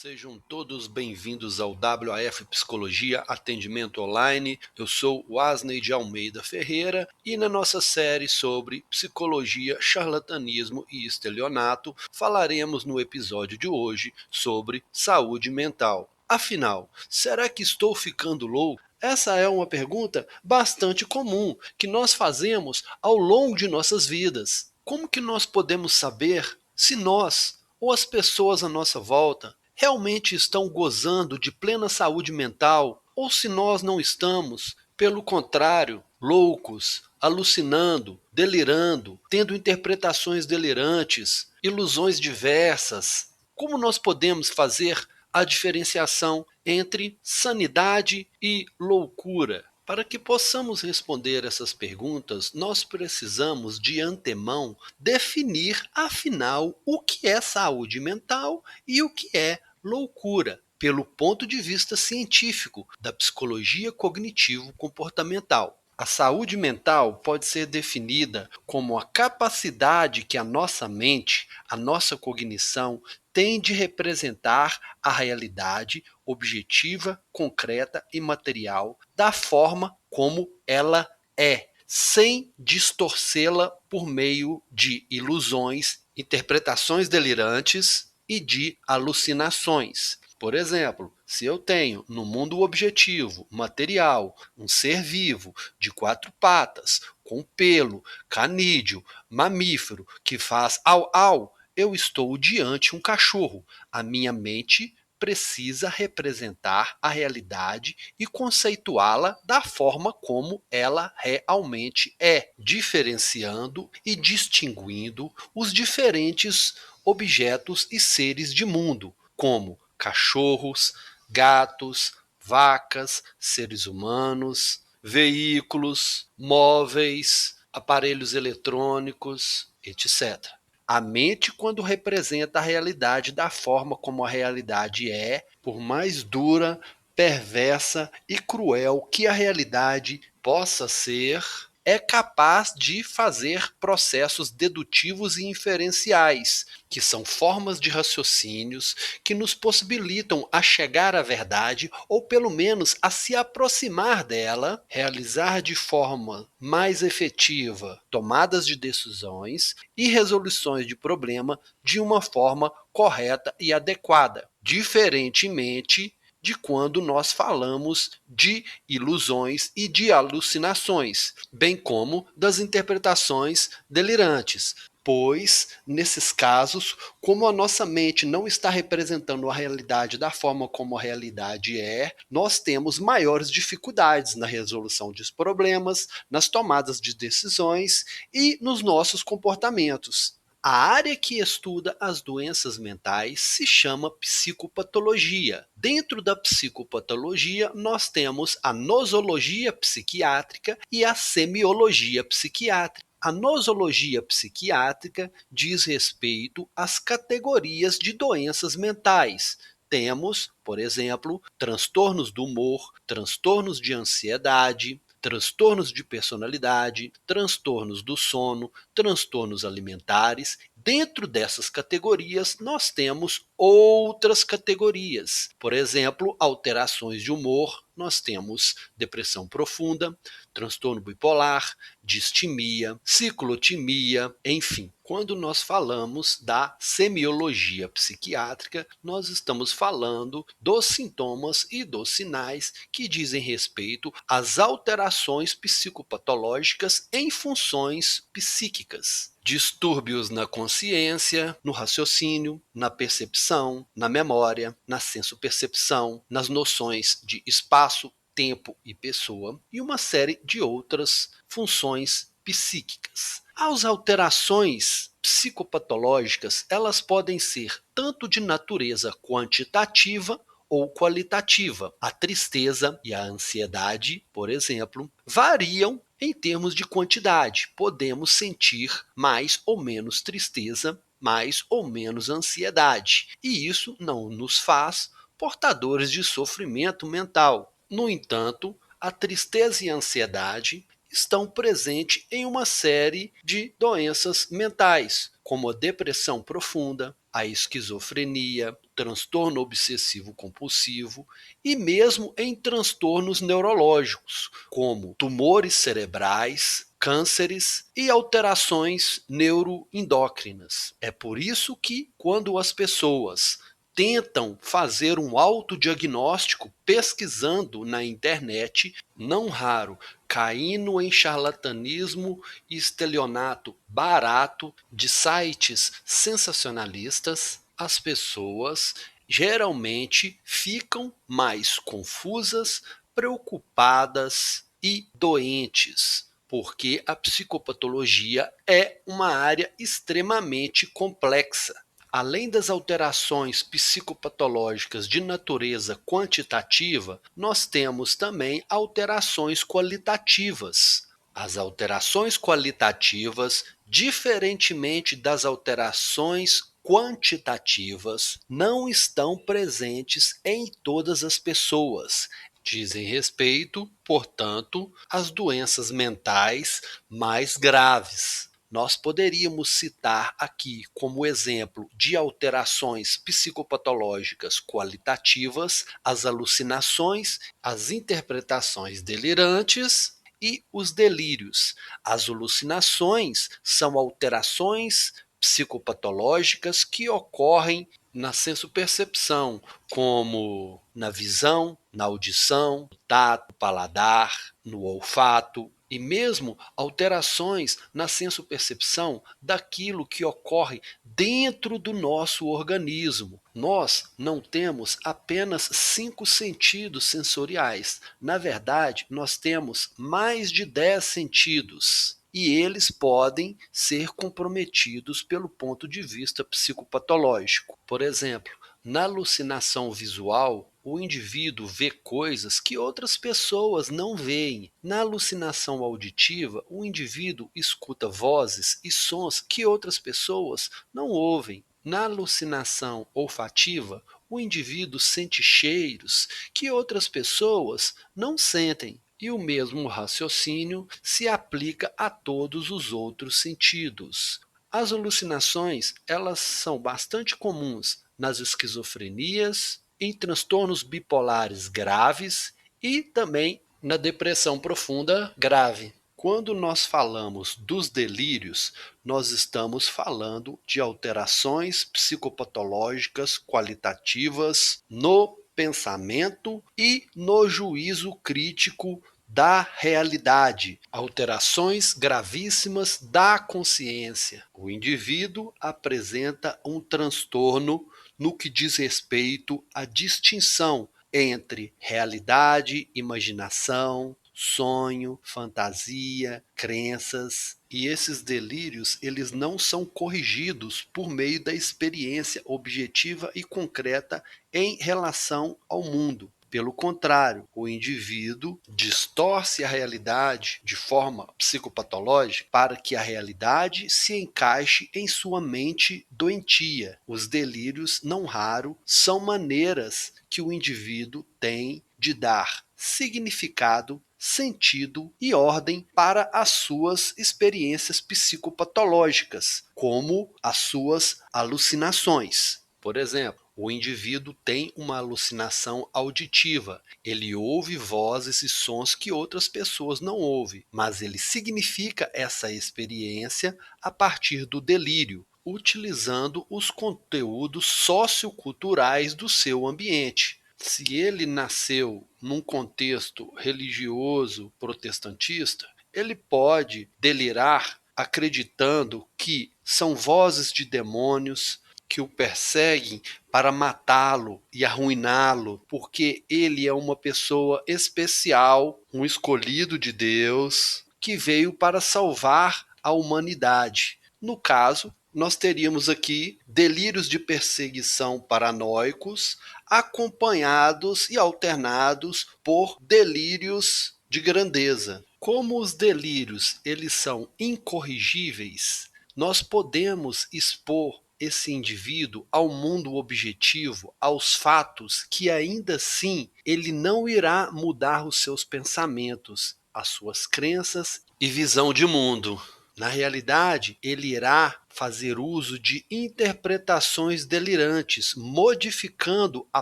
Sejam todos bem-vindos ao WAF Psicologia Atendimento Online. Eu sou o Asney de Almeida Ferreira e na nossa série sobre psicologia, charlatanismo e estelionato, falaremos no episódio de hoje sobre saúde mental. Afinal, será que estou ficando louco? Essa é uma pergunta bastante comum que nós fazemos ao longo de nossas vidas. Como que nós podemos saber se nós ou as pessoas à nossa volta realmente estão gozando de plena saúde mental ou se nós não estamos, pelo contrário, loucos, alucinando, delirando, tendo interpretações delirantes, ilusões diversas? Como nós podemos fazer a diferenciação entre sanidade e loucura? Para que possamos responder essas perguntas, nós precisamos de antemão definir, afinal, o que é saúde mental e o que é loucura, pelo ponto de vista científico da psicologia cognitivo-comportamental. A saúde mental pode ser definida como a capacidade que a nossa mente, a nossa cognição, tem de representar a realidade objetiva, concreta e material da forma como ela é, sem distorcê-la por meio de ilusões, interpretações delirantes e de alucinações. Por exemplo, se eu tenho no mundo objetivo, material, um ser vivo de 4 patas, com pelo, canídeo, mamífero, que faz au-au, eu estou diante um cachorro. A minha mente precisa representar a realidade e conceituá-la da forma como ela realmente é, diferenciando e distinguindo os diferentes objetos e seres de mundo, como cachorros, gatos, vacas, seres humanos, veículos, móveis, aparelhos eletrônicos, etc. A mente, quando representa a realidade da forma como a realidade é, por mais dura, perversa e cruel que a realidade possa ser, é capaz de fazer processos dedutivos e inferenciais, que são formas de raciocínios que nos possibilitam a chegar à verdade ou pelo menos a se aproximar dela, realizar de forma mais efetiva tomadas de decisões e resoluções de problema de uma forma correta e adequada, diferentemente de quando nós falamos de ilusões e de alucinações, bem como das interpretações delirantes. Pois, nesses casos, como a nossa mente não está representando a realidade da forma como a realidade é, nós temos maiores dificuldades na resolução dos problemas, nas tomadas de decisões e nos nossos comportamentos. A área que estuda as doenças mentais se chama psicopatologia. Dentro da psicopatologia, nós temos a nosologia psiquiátrica e a semiologia psiquiátrica. A nosologia psiquiátrica diz respeito às categorias de doenças mentais. Temos, por exemplo, transtornos do humor, transtornos de ansiedade, transtornos de personalidade, transtornos do sono, transtornos alimentares. Dentro dessas categorias, nós temos outras categorias. Por exemplo, alterações de humor, nós temos depressão profunda, transtorno bipolar, distimia, ciclotimia, enfim. Quando nós falamos da semiologia psiquiátrica, nós estamos falando dos sintomas e dos sinais que dizem respeito às alterações psicopatológicas em funções psíquicas. Distúrbios na consciência, no raciocínio, na percepção, na memória, na sensopercepção, nas noções de espaço, tempo e pessoa, e uma série de outras funções psíquicas. As alterações psicopatológicas, elas podem ser tanto de natureza quantitativa ou qualitativa. A tristeza e a ansiedade, por exemplo, variam em termos de quantidade. Podemos sentir mais ou menos tristeza, mais ou menos ansiedade. E isso não nos faz portadores de sofrimento mental. No entanto, a tristeza e a ansiedade estão presentes em uma série de doenças mentais, como a depressão profunda, a esquizofrenia, transtorno obsessivo-compulsivo e mesmo em transtornos neurológicos, como tumores cerebrais, cânceres e alterações neuroendócrinas. É por isso que, quando as pessoas tentam fazer um autodiagnóstico pesquisando na internet, não raro caindo em charlatanismo e estelionato barato de sites sensacionalistas, as pessoas geralmente ficam mais confusas, preocupadas e doentes, porque a psicopatologia é uma área extremamente complexa. Além das alterações psicopatológicas de natureza quantitativa, nós temos também alterações qualitativas. As alterações qualitativas, diferentemente das alterações quantitativas, não estão presentes em todas as pessoas. Dizem respeito, portanto, às doenças mentais mais graves. Nós poderíamos citar aqui como exemplo de alterações psicopatológicas qualitativas as alucinações, as interpretações delirantes e os delírios. As alucinações são alterações psicopatológicas que ocorrem na sensopercepção, como na visão, na audição, no tato, no paladar, no olfato, e mesmo alterações na sensopercepção daquilo que ocorre dentro do nosso organismo. Nós não temos apenas 5 sentidos sensoriais. Na verdade, nós temos mais de 10 sentidos. E eles podem ser comprometidos pelo ponto de vista psicopatológico. Por exemplo, na alucinação visual, o indivíduo vê coisas que outras pessoas não veem. Na alucinação auditiva, o indivíduo escuta vozes e sons que outras pessoas não ouvem. Na alucinação olfativa, o indivíduo sente cheiros que outras pessoas não sentem. E o mesmo raciocínio se aplica a todos os outros sentidos. As alucinações, elas são bastante comuns nas esquizofrenias, em transtornos bipolares graves e também na depressão profunda grave. Quando nós falamos dos delírios, nós estamos falando de alterações psicopatológicas qualitativas no pensamento e no juízo crítico da realidade, alterações gravíssimas da consciência. O indivíduo apresenta um transtorno no que diz respeito à distinção entre realidade, imaginação, sonho, fantasia, crenças. E esses delírios, eles não são corrigidos por meio da experiência objetiva e concreta em relação ao mundo. Pelo contrário, o indivíduo distorce a realidade de forma psicopatológica para que a realidade se encaixe em sua mente doentia. Os delírios, não raro, são maneiras que o indivíduo tem de dar significado, sentido e ordem para as suas experiências psicopatológicas, como as suas alucinações. Por exemplo, o indivíduo tem uma alucinação auditiva. Ele ouve vozes e sons que outras pessoas não ouvem, mas ele significa essa experiência a partir do delírio, utilizando os conteúdos socioculturais do seu ambiente. Se ele nasceu num contexto religioso protestantista, ele pode delirar acreditando que são vozes de demônios que o perseguem para matá-lo e arruiná-lo, porque ele é uma pessoa especial, um escolhido de Deus, que veio para salvar a humanidade. No caso, nós teríamos aqui delírios de perseguição paranoicos, acompanhados e alternados por delírios de grandeza. Como os delírios eles são incorrigíveis, nós podemos expor esse indivíduo ao mundo objetivo, aos fatos, que ainda assim ele não irá mudar os seus pensamentos, as suas crenças e visão de mundo. Na realidade, ele irá fazer uso de interpretações delirantes, modificando a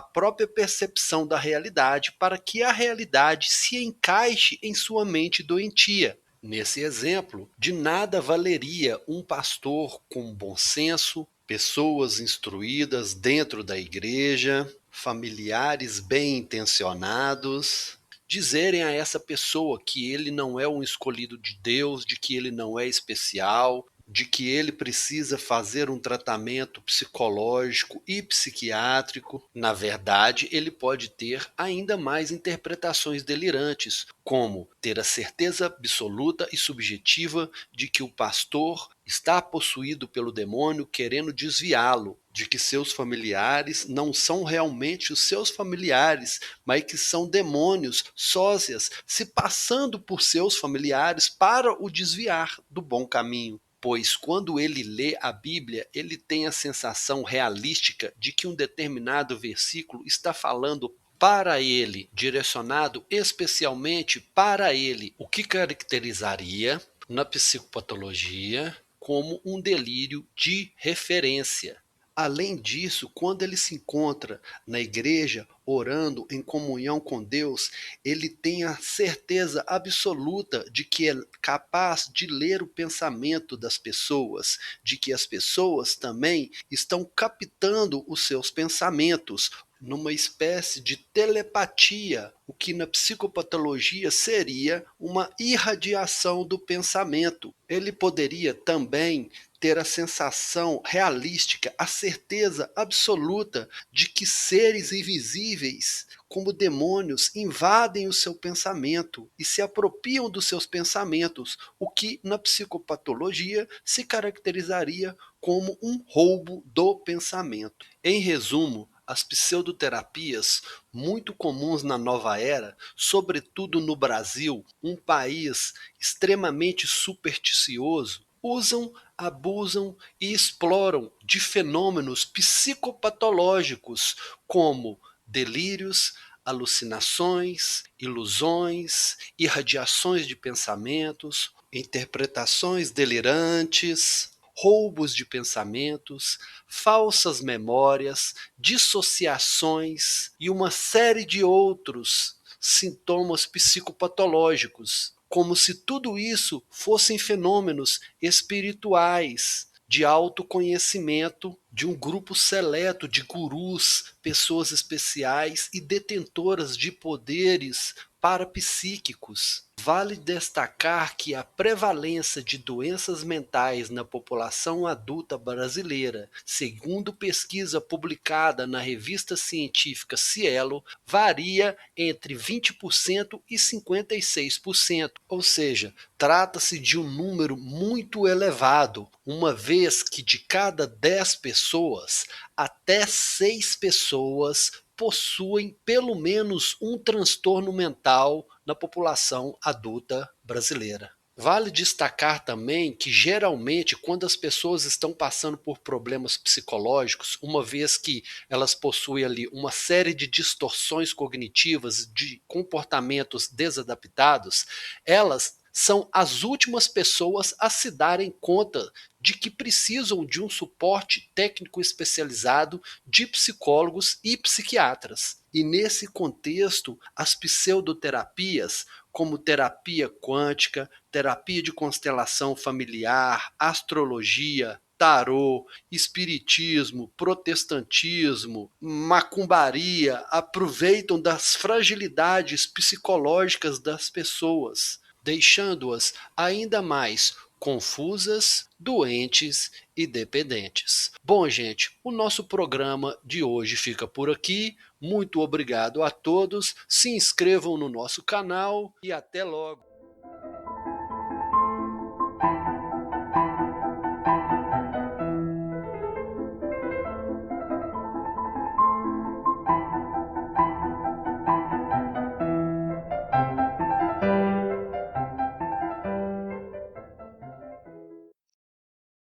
própria percepção da realidade para que a realidade se encaixe em sua mente doentia. Nesse exemplo, de nada valeria um pastor com bom senso, pessoas instruídas dentro da igreja, familiares bem intencionados, dizerem a essa pessoa que ele não é um escolhido de Deus, de que ele não é especial, de que ele precisa fazer um tratamento psicológico e psiquiátrico. Na verdade, ele pode ter ainda mais interpretações delirantes, como ter a certeza absoluta e subjetiva de que o pastor está possuído pelo demônio querendo desviá-lo, de que seus familiares não são realmente os seus familiares, mas que são demônios, sósias, se passando por seus familiares para o desviar do bom caminho. Pois quando ele lê a Bíblia, ele tem a sensação realística de que um determinado versículo está falando para ele, direcionado especialmente para ele, o que caracterizaria na psicopatologia como um delírio de referência. Além disso, quando ele se encontra na igreja, orando em comunhão com Deus, ele tem a certeza absoluta de que é capaz de ler o pensamento das pessoas, de que as pessoas também estão captando os seus pensamentos, numa espécie de telepatia, o que na psicopatologia seria uma irradiação do pensamento. Ele poderia também ter a sensação realística, a certeza absoluta de que seres invisíveis, como demônios, invadem o seu pensamento e se apropriam dos seus pensamentos, o que na psicopatologia se caracterizaria como um roubo do pensamento. Em resumo, as pseudoterapias, muito comuns na nova era, sobretudo no Brasil, um país extremamente supersticioso, usam, abusam e exploram de fenômenos psicopatológicos como delírios, alucinações, ilusões, irradiações de pensamentos, interpretações delirantes, roubos de pensamentos, falsas memórias, dissociações e uma série de outros sintomas psicopatológicos, como se tudo isso fossem fenômenos espirituais, de autoconhecimento de um grupo seleto de gurus, pessoas especiais e detentoras de poderes parapsíquicos. Vale destacar que a prevalência de doenças mentais na população adulta brasileira, segundo pesquisa publicada na revista científica Cielo, varia entre 20% e 56%, ou seja, trata-se de um número muito elevado, uma vez que de cada 10 pessoas, até 6 pessoas possuem pelo menos um transtorno mental na população adulta brasileira. Vale destacar também que, geralmente, quando as pessoas estão passando por problemas psicológicos, uma vez que elas possuem ali uma série de distorções cognitivas, de comportamentos desadaptados, elas são as últimas pessoas a se darem conta de que precisam de um suporte técnico especializado de psicólogos e psiquiatras. E nesse contexto, as pseudoterapias, como terapia quântica, terapia de constelação familiar, astrologia, tarô, espiritismo, protestantismo, macumbaria, aproveitam das fragilidades psicológicas das pessoas, deixando-as ainda mais confusas, doentes e dependentes. Bom, gente, o nosso programa de hoje fica por aqui. Muito obrigado a todos. Se inscrevam no nosso canal e até logo.